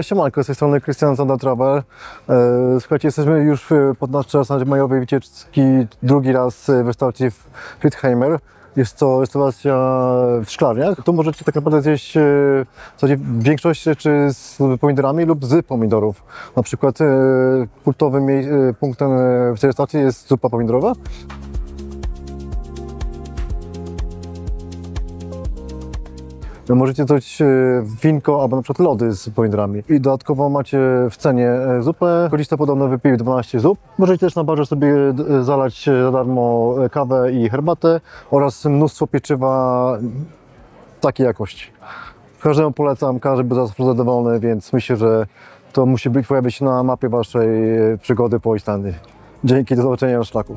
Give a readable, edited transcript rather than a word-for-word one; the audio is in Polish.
Siemanko, z tej strony Krystian Zanda Travel. Słuchajcie, jesteśmy już podczas majowej wycieczki drugi raz w restauracji Friedheimer. Jest to restauracja w szklarniach. Tu możecie tak naprawdę zjeść większość rzeczy z pomidorami lub z pomidorów. Na przykład kultowym punktem w tej restauracji jest zupa pomidorowa. Możecie dodać winko albo na przykład lody z pomidorami. I dodatkowo macie w cenie zupę. Godzista podobno wypił 12 zup. Możecie też na barze sobie zalać za darmo kawę i herbatę oraz mnóstwo pieczywa takiej jakości. Każdemu polecam, każdy był zawsze zadowolony, więc myślę, że to musi pojawić się na mapie waszej przygody po Islandii. Dzięki, do zobaczenia na szlaku.